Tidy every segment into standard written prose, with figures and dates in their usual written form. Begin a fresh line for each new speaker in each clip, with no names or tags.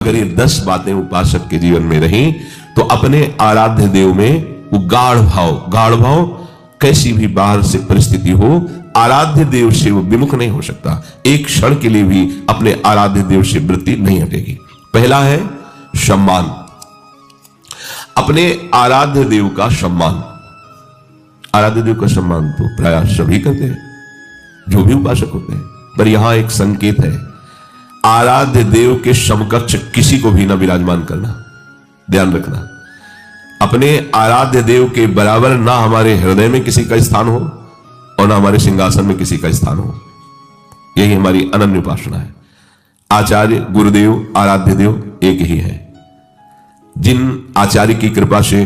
अगर ये 10 बातें उपासक के जीवन में रही तो अपने आराध्य देव में वो गाढ़ भाव कैसी भी बाहर से परिस्थिति हो, आराध्य देव से वो विमुख नहीं हो सकता। एक क्षण के लिए भी अपने आराध्य देव से वृत्ति नहीं हटेगी। पहला है सम्मान, अपने आराध्य देव का सम्मान। आराध्य देव का सम्मान तो प्राय सभी करते हैं, जो भी उपासक होते हैं, पर यहां एक संकेत है, आराध्य देव के समकक्ष किसी को भी न विराजमान करना। ध्यान रखना, अपने आराध्य देव के बराबर ना हमारे हृदय में किसी का स्थान हो और ना हमारे सिंहासन में किसी का स्थान हो। यही हमारी अनन्य उपासना है। आचार्य, गुरुदेव, आराध्य देव एक ही है। जिन आचार्य की कृपा से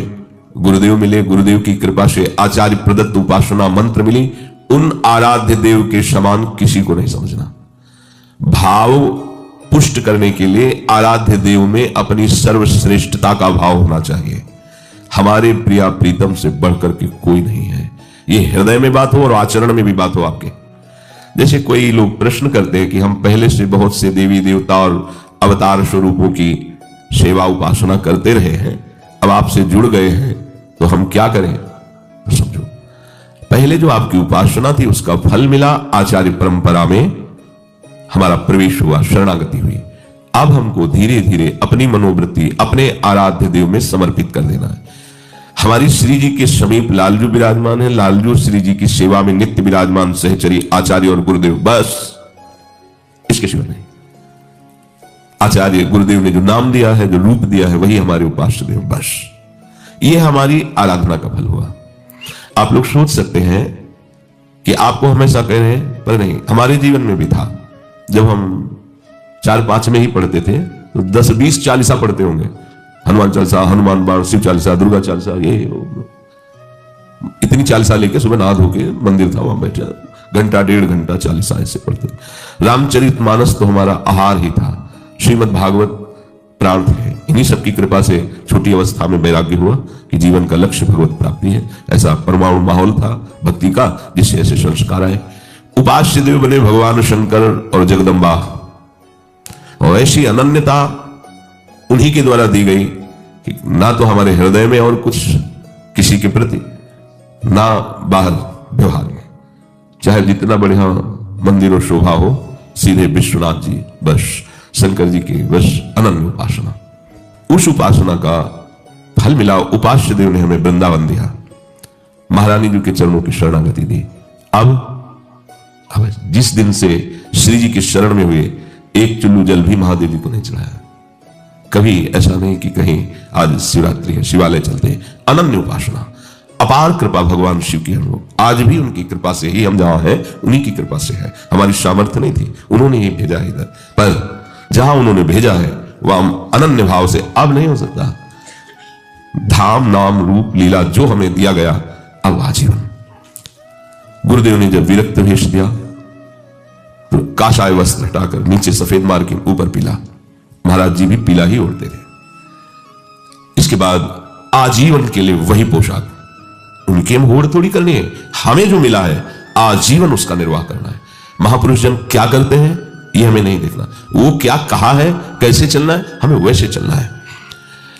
गुरुदेव मिले, गुरुदेव की कृपा से आचार्य प्रदत्त उपासना मंत्र मिली, उन आराध्य देव के समान किसी को नहीं समझना। भाव पुष्ट करने के लिए आराध्य देव में अपनी सर्वश्रेष्ठता का भाव होना चाहिए। हमारे प्रिया प्रीतम से बढ़कर के कोई नहीं है। ये हृदय में बात हो और आचरण में भी बात हो आपके। जैसे कोई लोग प्रश्न करते हैं कि हम पहले से बहुत से देवी देवता और अवतार स्वरूपों की सेवा उपासना करते रहे हैं, अब आपसे जुड़ गए हैं तो हम क्या करें? तो समझो, पहले जो आपकी उपासना थी उसका फल मिला, आचार्य परंपरा में हमारा प्रवेश हुआ, शरणागति हुई। अब हमको धीरे धीरे अपनी मनोवृत्ति अपने आराध्य देव में समर्पित कर देना है। हमारी श्री जी के समीप लालजू विराजमान है, लालजू श्री जी की सेवा में नित्य विराजमान सहचरी आचार्य और गुरुदेव, बस इसके सिवा नहीं। आचार्य गुरुदेव ने जो नाम दिया है, जो रूप दिया है, वही हमारे उपास्य देव, बस ये हमारी आराधना का फल हुआ। आप लोग सोच सकते हैं कि आपको हमेशा कह रहे हैं, पर नहीं, हमारे जीवन में भी था। जब हम 4-5 में ही पढ़ते थे तो 10-20 चालीसा पढ़ते होंगे, हनुमान चालीसा, हनुमान बाण, शिव चालीसा, दुर्गा चालीसा, ये इतनी चालीसा लेके सुबह नहा धो के मंदिर था, वहां बैठा घंटा 1.5 घंटा चालीसा ऐसे पढ़ते। रामचरितमानस तो हमारा आहार ही था, श्रीमद् भागवत प्राण थे। इन्हीं सबकी कृपा से छोटी अवस्था में वैराग्य हुआ कि जीवन का लक्ष्य भगवत प्राप्ति है। ऐसा परमाणु माहौल था भक्ति का, जिससे ऐसे संस्कार आए। उपास्य देव बने भगवान शंकर और जगदम्बा, और ऐसी अनन्यता उन्हीं के द्वारा दी गई कि ना तो हमारे हृदय में और कुछ किसी के प्रति, ना बाहर व्यवहार में, चाहे जितना बढ़िया मंदिर और शोभा हो, सीधे विश्वनाथ जी बस, शंकर जी की बस अनन्य उपासना। उस उपासना का फल मिला, उपास्य देव ने हमें वृंदावन दिया, महारानी जी के चरणों की शरणागति दी। अब जिस दिन से श्री जी के शरण में हुए, एक चुल्लू जल भी महादेव जी को नहीं चढ़ाया। कभी ऐसा नहीं कि कहीं आज शिवरात्रि है, शिवालय चलते हैं। अनन्य उपासना, अपार कृपा भगवान शिव की हम लोग, आज भी उनकी कृपा से ही हम जहां हैं, उन्हीं की कृपा से है। हमारी सामर्थ्य नहीं थी, उन्होंने ही भेजा है इधर, पर जहां उन्होंने भेजा है वह हम अनन्य भाव से, अब नहीं हो सकता। धाम, नाम, रूप, लीला जो हमें दिया गया, अब आजीवन। गुरुदेव ने जब विरक्त भेष दिया तो काशाय वस्त्र हटाकर नीचे सफेद मार्किन, ऊपर पीला, महाराज जी भी पीला ही ओढ़ते थे। इसके बाद आजीवन के लिए वही पोशाक, उनकी हम होड़ थोड़ी करनी है, हमें जो मिला है आजीवन उसका निर्वाह करना है। महापुरुष जन क्या करते हैं ये हमें नहीं देखना, वो क्या कहा है, कैसे चलना है, हमें वैसे चलना है।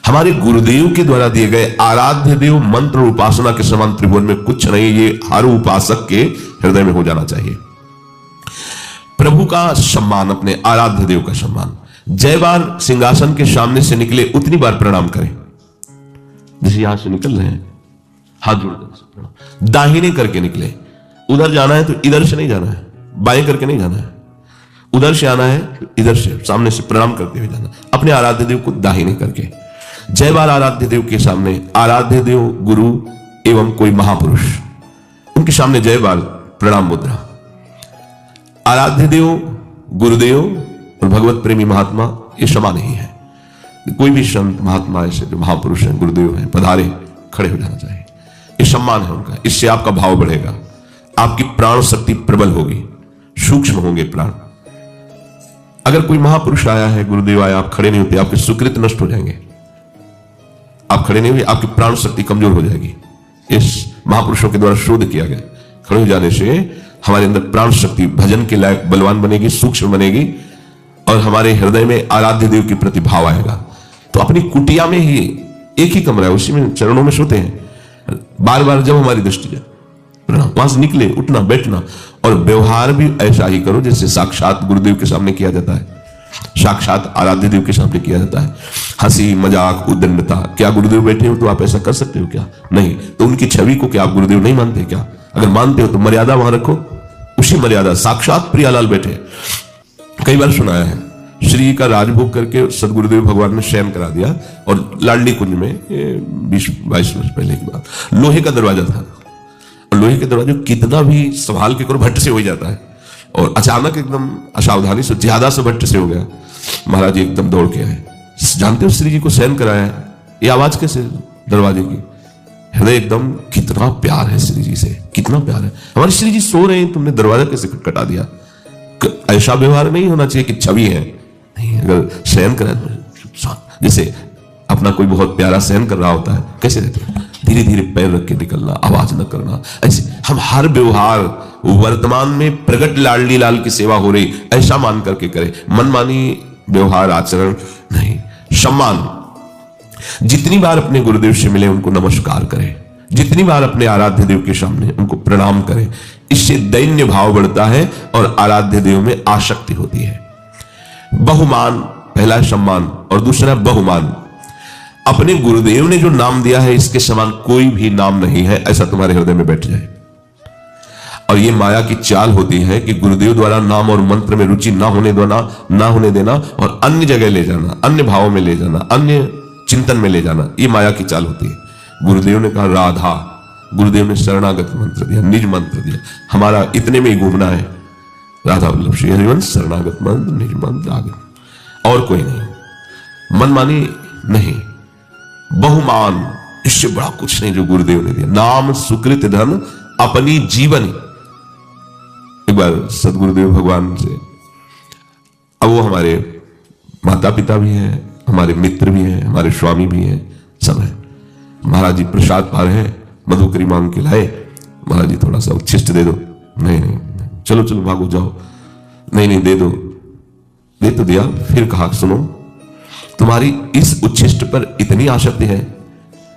हमारे गुरुदेव के द्वारा दिए गए आराध्य देव मंत्र और उपासना के समान त्रिभुवन में कुछ नहीं, ये हर उपासक के हृदय में हो जाना चाहिए। प्रभु का सम्मान, अपने आराध्य देव का सम्मान। जय बार सिंहासन के सामने से निकले उतनी बार प्रणाम करें, जैसे यहां से निकल रहे हैं, हाथ जोड़कर प्रणाम। दाहिने करके निकले, उधर जाना है तो इधर से नहीं जाना है, बाएं करके नहीं जाना है, उधर से आना है तो इधर से सामने से प्रणाम करते हुए जाना। अपने आराध्य देव को दाहिने करके, जय बार आराध्य देव के सामने, आराध्य देव गुरु एवं कोई महापुरुष, उनके सामने जय बार प्रणाम मुद्रा। आराध्य देव, गुरुदेव और भगवत प्रेमी महात्मा ये समान ही है। कोई भी संत महात्मा ऐसे जो महापुरुष हैं, गुरुदेव हैं, पधारे, खड़े हो जाना चाहिए। ये सम्मान है उनका, इससे आपका भाव बढ़ेगा, आपकी प्राण शक्ति प्रबल होगी, सूक्ष्म होंगे प्राण। अगर कोई महापुरुष आया है, गुरुदेव आया, आप खड़े नहीं होते, आपके सुकृत नष्ट हो जाएंगे। आप खड़े नहीं हुए, आपकी प्राण शक्ति कमजोर हो जाएगी। इस महापुरुषों के द्वारा शोध किया गया, खड़े हो जाने से हमारे अंदर प्राण शक्ति भजन के लायक बलवान बनेगी, सूक्ष्म बनेगी, और हमारे हृदय में आराध्य देव के प्रति भाव आएगा। तो अपनी कुटिया में ही एक ही कमरा है, उसी में चरणों में सोते हैं। बार बार जब हमारी दृष्टि जाए प्रणाम, वहां से निकले, उठना बैठना, और व्यवहार भी ऐसा ही करो जैसे साक्षात गुरुदेव के सामने किया जाता है, साक्षात आराध्य देव के सामने किया जाता है। हंसी मजाक उद्दंडता, क्या गुरुदेव बैठे हो तो आप ऐसा कर सकते हो क्या? नहीं। तो उनकी छवि को क्या आप गुरुदेव नहीं मानते क्या? अगर मानते हो तो मर्यादा वहां रखो, उसी मर्यादा। साक्षात प्रियालाल बैठे, कई बार सुनाया है, श्री का राजभोग करके सदगुरुदेव भगवान ने शयन करा दिया, और लाडली कुंज में 20-22 वर्ष पहले की बात, लोहे का दरवाजा था, और लोहे के दरवाजे कितना भी संभाल के करो भट्ट से हो ही जाता है, और अचानक एकदम असावधानी से ज्यादा से भट्ट से हो गया। महाराज जी एकदम दौड़ के आए, जानते हो श्री जी को शयन कराया है, ये आवाज कैसे दरवाजे की? हृदय एकदम, कितना प्यार है श्री जी से, कितना प्यार है। हमारे श्री जी सो रहे हैं, तुमने दरवाजा कैसे खटखटा दिया? ऐसा व्यवहार नहीं होना चाहिए कि छवि है, नहीं। अगर शयन करा जैसे अपना कोई बहुत प्यारा शयन कर रहा होता है, कैसे रहते हैं, धीरे धीरे पैर रख के निकलना, आवाज न करना, ऐसे हम हर व्यवहार वर्तमान में प्रगट लाडली लाल की सेवा हो रही ऐसा मान करके करें, मनमानी व्यवहार आचरण नहीं। सम्मान, जितनी बार अपने गुरुदेव से मिले उनको नमस्कार करें, जितनी बार अपने आराध्य देव के सामने उनको प्रणाम करें, इससे दैन्य भाव बढ़ता है और आराध्य देव में आसक्ति होती है। बहुमान, पहला है सम्मान और दूसरा बहुमान। अपने गुरुदेव ने जो नाम दिया है इसके समान कोई भी नाम नहीं है, ऐसा तुम्हारे हृदय में बैठ जाए। और ये माया की चाल होती है कि गुरुदेव द्वारा नाम और मंत्र में रुचि ना होने देना और अन्य जगह ले जाना, अन्य भावों में ले जाना, अन्य चिंतन में ले जाना, ये माया की चाल होती है। गुरुदेव ने कहा राधा, गुरुदेव ने शरणागत मंत्र दिया, निज मंत्र दिया, हमारा इतने में ही घूमना है, राधा वल्लभ श्री हरिवंश, शरणागत मंत्र, निज मंत्र, आगे और कोई नहीं, मनमानी नहीं। बहुमान, इससे बड़ा कुछ नहीं जो गुरुदेव ने दिया। नाम सुकृत धन अपनी जीवनी। एक बार सदगुरुदेव भगवान से, अब वो हमारे माता पिता भी हैं, हमारे मित्र भी हैं, हमारे स्वामी भी हैं, सब है। महाराज जी प्रसाद पा रहे हैं, मधुकरी मांग के लाए, महाराज जी थोड़ा सा उच्छिष्ट दे दो, नहीं, चलो चलो भागो जाओ, नहीं दे दो, दे तो दिया, फिर कहा सुनो, तुम्हारी इस उच्छिष्ट पर इतनी आसक्ति है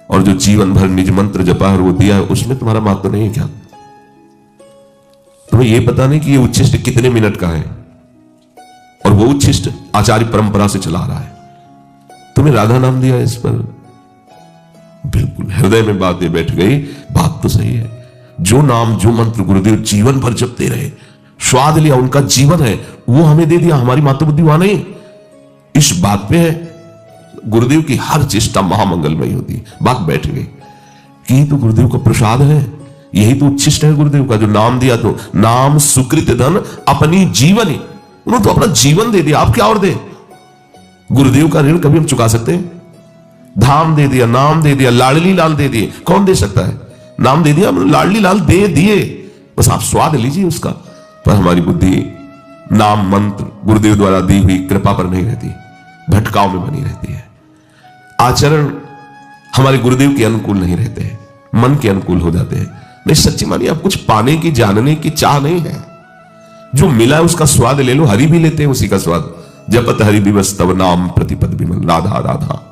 और जो जीवन भर निज मंत्र जपा है वो दिया है, उसमें तुम्हारा महत्व नहीं है क्या? तुम्हें यह पता नहीं कि ये उच्छिष्ट कितने मिनट का है और वो उच्छिष्ट आचार्य परंपरा से चला रहा है, तुम्हें राधा नाम दिया इस पर। बिल्कुल हृदय में बातें बैठ गई, बात तो सही है। जो नाम जो मंत्र गुरुदेव जीवन भर जपते रहे, स्वाद लिया, उनका जीवन है, वो हमें दे दिया, हमारी माता बुद्धि वहां नहीं। इस बात पे है गुरुदेव की हर चेष्टा महामंगलमयी होती है। बात बैठ गई कि तो गुरुदेव का प्रसाद है, यही तो उच्छिष्ट है गुरुदेव का, जो नाम दिया। तो नाम सुकृत धन अपनी जीवनी, उन्होंने तो अपना जीवन दे दिया, आप क्या और दे? गुरुदेव का ऋण कभी हम चुका सकते हैं? धाम दे दिया, नाम दे दिया, लाडली लाल दे दिए, कौन दे सकता है? नाम दे दिया, लाडली लाल दे दिए, बस आप स्वाद लीजिए उसका। पर हमारी बुद्धि नाम मंत्र गुरुदेव द्वारा दी हुई कृपा पर नहीं रहती, भटकाव में बनी रहती है। आचरण हमारे गुरुदेव के अनुकूल नहीं रहते हैं, मन के अनुकूल हो जाते हैं। नहीं, सच्ची मानिए, आप कुछ पाने की जानने की चाह नहीं है, जो मिला है उसका स्वाद ले लो। हरि भी लेते हैं उसी का स्वाद, जपत हरि दिवस तब नाम प्रतिपद विमल, राधा राधा।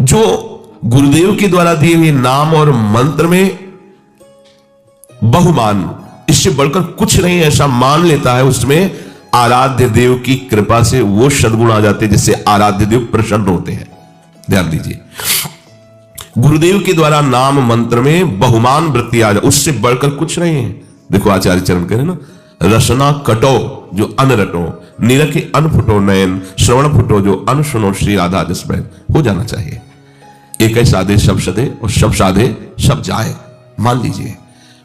जो गुरुदेव के द्वारा दिए हुए नाम और मंत्र में बहुमान, इससे बढ़कर कुछ नहीं ऐसा मान लेता है, उसमें आराध्य देव की कृपा से वो सद्गुण आ जाते हैं जिससे आराध्य देव प्रसन्न होते हैं। ध्यान दीजिए, गुरुदेव के द्वारा नाम मंत्र में बहुमान वृत्ति आ जाए, उससे बढ़कर कुछ नहीं है। देखो आचार्य चरण कह रहे ना, रसना कटो जो अन रटो, निरखे अन फुटो नयन, श्रवण फुटो जो अन सुनो, श्री राधा जसमैन हो जाना चाहिए। एक है साधे सब सदे और सब साधे सब जाए, मान लीजिए।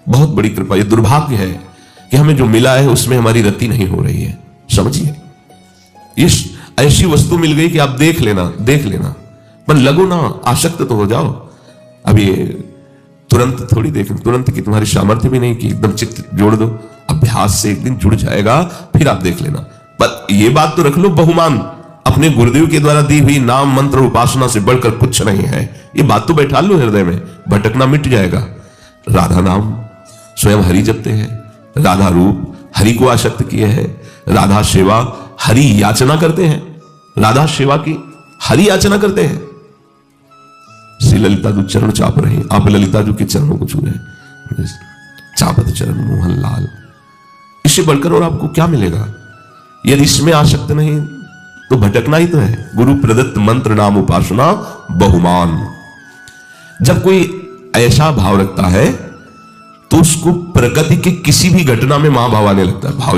बहुत बड़ी कृपा, ये दुर्भाग्य है कि हमें जो मिला है उसमें हमारी रति नहीं हो रही है। समझिए, इस ऐसी वस्तु मिल गई कि आप देख लेना पर लगो ना, आसक्त तो हो जाओ। अब ये तुरंत थोड़ी देखें, तुरंत की तुम्हारी सामर्थ्य भी नहीं कि एकदम चित्त जोड़ दो, अभ्यास से एक दिन जुड़ जाएगा, फिर आप देख लेना। पर ये बात तो रख लो, बहुमान अपने गुरुदेव के द्वारा दी हुई नाम मंत्र उपासना से बढ़कर कुछ नहीं है, ये बात तो बैठा लो हृदय में, भटकना मिट जाएगा। राधा नाम स्वयं हरि जपते हैं, राधा रूप हरि को आसक्त किए हैं, राधा सेवा हरि याचना करते हैं, राधा सेवा की हरि याचना करते हैं। श्री ललिता जो चरण चाप रहे हैं, आप ललिता जो के चरणों को छू रहे हैं, चापत चरण मोहन लाल, इससे बढ़कर और आपको क्या मिलेगा? यदि इसमें आसक्त नहीं तो भटकना ही तो है। गुरु प्रदत्त मंत्र नाम उपासना बहुमान। जब कोई ऐसा भाव रखता है तो उसको प्रकृति के किसी भी घटना में महाभाव आने लगता है। भाव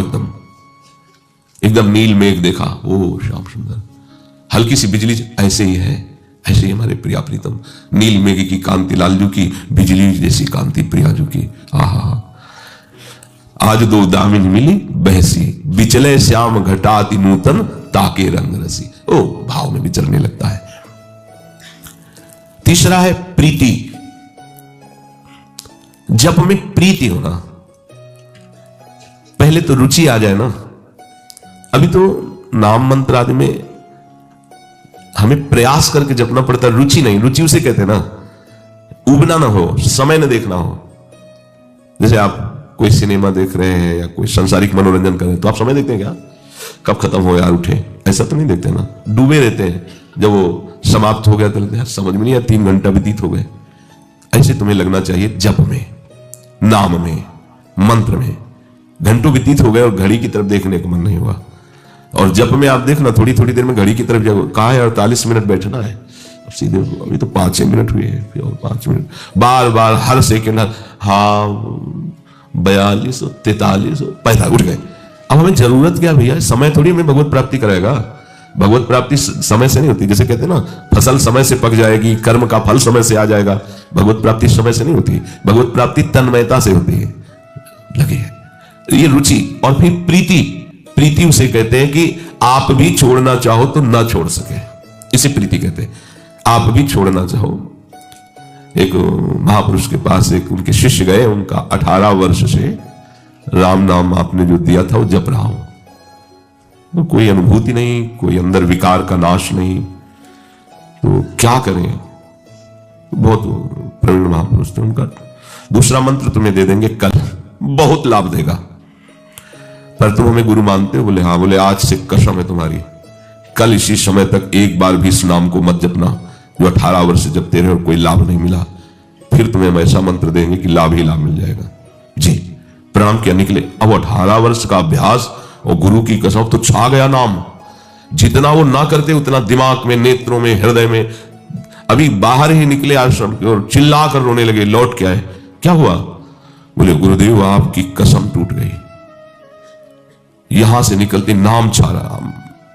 एकदम नील मेघ देखा, ओ श्याम सुंदर, हल्की सी बिजली ऐसे ही है, ऐसे ही हमारे प्रिया प्रीतम नील मेघ की कांति, लालजू की बिजली जैसी कांति प्रियाजू की। आहा, आज दो दामिनी मिली बहसी, बिचले श्याम घटाति नूतन ताके रंग रसी। ओ, भाव में विचरने लगता है। तीसरा है प्रीति। जप में प्रीति होना। पहले तो रुचि आ जाए ना। अभी तो नाम मंत्र आदि में हमें प्रयास करके जपना पड़ता है, रुचि नहीं। रुचि उसे कहते हैं ना, उबना ना हो, समय न देखना हो। जैसे आप कोई सिनेमा देख रहे हैं या कोई सांसारिक मनोरंजन कर रहे हैं तो आप समय देखते हैं क्या, कब खत्म हो यार उठे, ऐसा तो नहीं देखते ना। डूबे रहते हैं, जब वो समाप्त हो गया तो लगता है समझ में नहीं आया, 3 घंटा व्यतीत हो गए। ऐसे तुम्हें लगना चाहिए जप में, नाम में, मंत्र में। घंटों व्यतीत हो गए और घड़ी की तरफ देखने का मन नहीं हुआ। और जप में आप देखना, थोड़ी थोड़ी देर में घड़ी की तरफ जाओ, कहा है 48 मिनट बैठना है, अब सीधे अभी तो 5 मिनट हुए हैं, फिर और 5 मिनट, बार बार हर सेकेंड, हाँ 42, 43, 45 उठ गए। अब हमें जरूरत क्या भैया, समय थोड़ी हमें भगवत प्राप्ति कराएगा। भगवत प्राप्ति समय से नहीं होती। जैसे कहते हैं ना, फसल समय से पक जाएगी, कर्म का फल समय से आ जाएगा। भगवत प्राप्ति समय से नहीं होती, भगवत प्राप्ति तन्मयता से होती है। लगे ये रुचि। और फिर प्रीति। प्रीति उसे कहते हैं कि आप भी छोड़ना चाहो तो ना छोड़ सके, इसे प्रीति कहते हैं। आप भी छोड़ना चाहो। एक महापुरुष के पास एक उनके शिष्य गए, उनका 18 वर्ष से राम नाम आपने जो दिया था वो जप रहा हूं, तो कोई अनुभूति नहीं, कोई अंदर विकार का नाश नहीं, तो क्या करें। बहुत प्रवीण महापुरुष थे। उनका दूसरा मंत्र तुम्हें दे देंगे कल, बहुत लाभ देगा, पर तुम हमें गुरु मानते हो? बोले हाँ। बोले आज से कसम है तुम्हारी, कल इसी समय तक एक बार भी इस नाम को मत जपना जो 18 वर्ष से जपते रहे और कोई लाभ नहीं मिला। फिर तुम्हें हम ऐसा मंत्र देंगे कि लाभ ही लाभ मिल जाएगा। जी, प्रणाम किया, निकले। अब 18 वर्ष का अभ्यास और गुरु की कसम, तो छा गया नाम। जितना वो ना करते उतना दिमाग में, नेत्रों में, हृदय में। अभी बाहर ही निकले आश्रम की और चिल्ला कर रोने लगे। लौट के आए, क्या हुआ? बोले गुरुदेव आपकी कसम टूट गई। यहां से निकलते नाम छा रहा,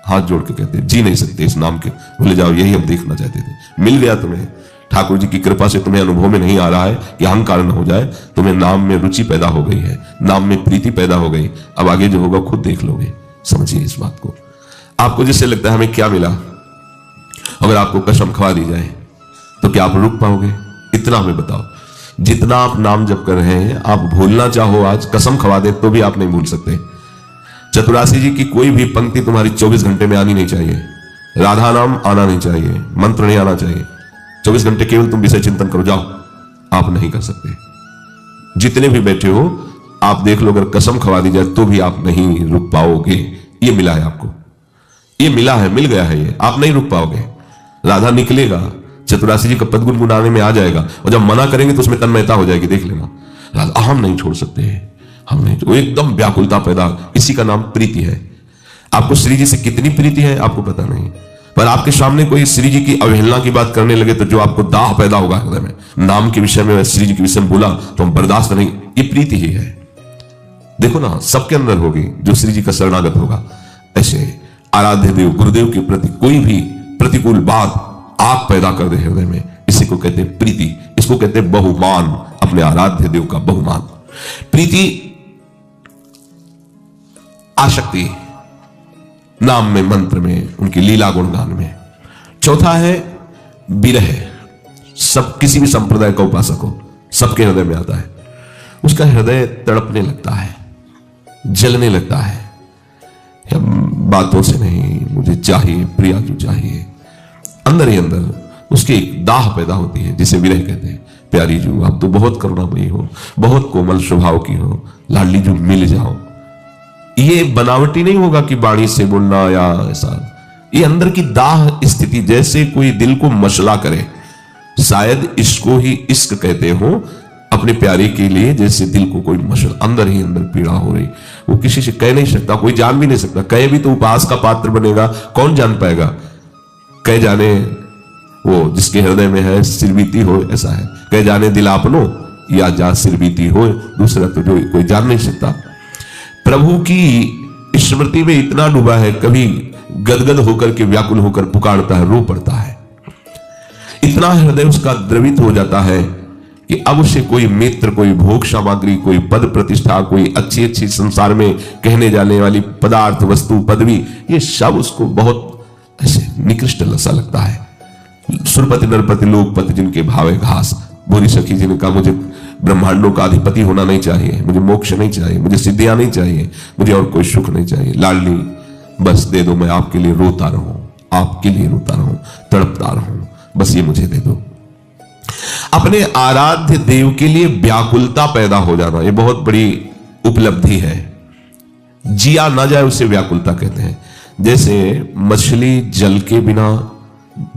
हाथ जोड़ के कहते जी नहीं सकते इस नाम के। बोले जाओ, यही हम देखना चाहते थे, मिल गया तुम्हें। ठाकुर जी की कृपा से तुम्हें अनुभव में नहीं आ रहा है कि अहंकार न हो जाए, तुम्हें नाम में रुचि पैदा हो गई है, नाम में प्रीति पैदा हो गई। अब आगे जो होगा खुद देख लोगे। समझिए इस बात को। आपको जिससे लगता है हमें क्या मिला, अगर आपको कसम खवा दी जाए तो क्या आप रुक पाओगे? इतना हमें बताओ। जितना आप नाम जप कर रहे हैं, आप भूलना चाहो आज, कसम खवा दे तो भी आप नहीं भूल सकते। चतुरासी जी की कोई भी पंक्ति तुम्हारी 24 घंटे में आनी नहीं चाहिए। राधा नाम आना नहीं चाहिए, मंत्र नहीं आना चाहिए। 24 घंटे केवल तुम विषय चिंतन करो, जाओ। आप नहीं कर सकते। जितने भी बैठे हो आप देख लो, अगर कसम खवा दी जाए तो भी आप नहीं रुक पाओगे। ये मिला है आपको, ये मिला है, मिल गया है, ये आप नहीं रुक पाओगे। राधा निकलेगा, चतुरासी जी का पद गुनगुनाने में आ जाएगा, और जब मना करेंगे तो उसमें तन्मयता हो जाएगी। देख लेना, राधा हम नहीं छोड़ सकते, हम नहीं, वो एकदम व्याकुलता पैदा। इसी का नाम प्रीति है। आपको श्री जी से कितनी प्रीति है आपको पता नहीं, पर आपके सामने कोई श्री जी की अवहेलना की बात करने लगे तो जो आपको दाह पैदा होगा हृदय में, नाम के विषय में, श्री जी के विषय में बोला तो हम बर्दाश्त नहीं। ये प्रीति ही है। देखो ना, सबके अंदर होगी जो श्री जी का शरणागत होगा। ऐसे आराध्य देव गुरुदेव के प्रति कोई भी प्रतिकूल बात आग पैदा कर दे हृदय में, इसी को कहते हैं प्रीति। इसको कहते हैं बहुमान, अपने आराध्य देव का बहुमान। प्रीति, आसक्ति नाम में, मंत्र में, उनकी लीला गुणगान में। चौथा है विरह। सब किसी भी संप्रदाय का उपासक हो, सबके हृदय में आता है। उसका हृदय तड़पने लगता है, जलने लगता है। बातों से नहीं, मुझे चाहिए, प्रिया जो चाहिए, अंदर ही अंदर उसकी एक दाह पैदा होती है, जिसे विरह कहते हैं। प्यारी जू आप तो बहुत करुणामयी हो, बहुत कोमल स्वभाव की हो, लाडली जू मिल जाओ। ये बनावटी नहीं होगा कि वाणी से बोलना या ऐसा, ये अंदर की दाह स्थिति, जैसे कोई दिल को मसला करे। शायद इसको ही इश्क कहते हो, अपने प्यारे के लिए जैसे दिल को कोई मसला, अंदर ही अंदर पीड़ा हो रही, वो किसी से कह नहीं सकता, कोई जान भी नहीं सकता। कहे भी तो उपहास का पात्र बनेगा, कौन जान पाएगा। कह जाने वो जिसके हृदय में है सिरबीती हो, ऐसा है। कह जाने दिल आपनो या जा सिरबीती हो, दूसरा तो जो कोई जान नहीं सकता। प्रभु की स्मृति में इतना डूबा है, कभी गदगद होकर के व्याकुल होकर पुकारता है, रो पड़ता है। इतना हृदय उसका द्रवित हो जाता है कि अब उसे कोई मित्र, कोई भोग सामग्री, कोई पद प्रतिष्ठा, कोई अच्छी अच्छी संसार में कहने जाने वाली पदार्थ, वस्तु, पदवी, ये सब उसको बहुत ऐसे निकृष्ट सा लगता है। सुरपति नरपति लोकपति जिनके भावे घास। बोरी सखी जी ने कहा, मुझे ब्रह्मांडों का अधिपति होना नहीं चाहिए, मुझे मोक्ष नहीं चाहिए, मुझे सिद्धियां नहीं चाहिए, मुझे और कोई सुख नहीं चाहिए। लाडली बस दे दो, मैं आपके लिए रोता रहूं, आपके लिए रोता रहूं, तड़पता रहूं, बस ये मुझे दे दो। अपने आराध्य देव के लिए व्याकुलता पैदा हो जाना, ये बहुत बड़ी उपलब्धि है। जिया ना जाए उसे व्याकुलता कहते हैं। जैसे मछली जल के बिना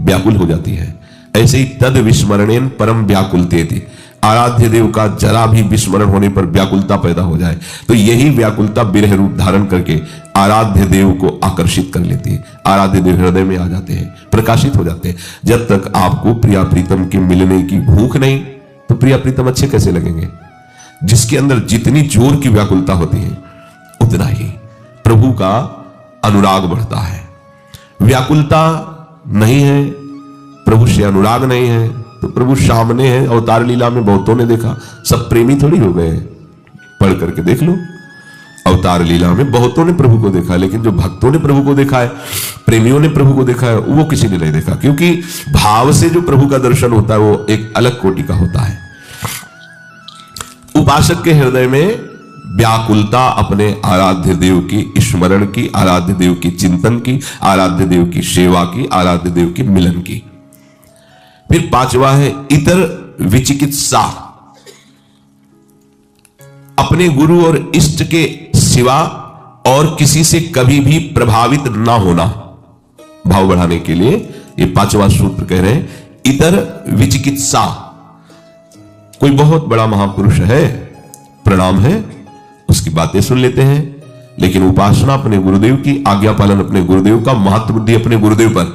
व्याकुल हो जाती है, ऐसे ही तद विस्मरणेन परम व्याकुलते थी। आराध्य देव का जरा भी विस्मरण होने पर व्याकुलता पैदा हो जाए तो यही व्याकुलता विरह रूप धारण करके आराध्य देव को आकर्षित कर लेती है। आराध्य देव हृदय में आ जाते हैं, प्रकाशित हो जाते हैं। जब तक आपको प्रिया प्रीतम के मिलने की भूख नहीं, तो प्रिया प्रीतम अच्छे कैसे लगेंगे। जिसके अंदर जितनी जोर की व्याकुलता होती है, उतना ही प्रभु का अनुराग बढ़ता है। व्याकुलता नहीं है, प्रभु से अनुराग नहीं है, तो प्रभु सामने है। अवतार लीला में बहुतों ने देखा, सब प्रेमी थोड़ी हो गए। पढ़ करके देख लो, अवतार लीला में बहुतों ने प्रभु को देखा, लेकिन जो भक्तों ने प्रभु को देखा है, प्रेमियों ने प्रभु को देखा है, वो किसी ने नहीं देखा। क्योंकि भाव से जो प्रभु का दर्शन होता है वो एक अलग कोटि का होता है। उपासक के हृदय में व्याकुलता अपने आराध्य देव की स्मरण की, आराध्य देव की चिंतन की, आराध्य देव की सेवा की, आराध्य देव की मिलन की। फिर पांचवा है इतर विचिकित्सा, अपने गुरु और इष्ट के सिवा और किसी से कभी भी प्रभावित ना होना। भाव बढ़ाने के लिए ये पांचवा सूत्र कह रहे हैं, इतर विचिकित्सा। कोई बहुत बड़ा महापुरुष है, प्रणाम है, उसकी बातें सुन लेते हैं, लेकिन उपासना अपने गुरुदेव की, आज्ञा पालन अपने गुरुदेव का, महत्व बुद्धि अपने गुरुदेव पर,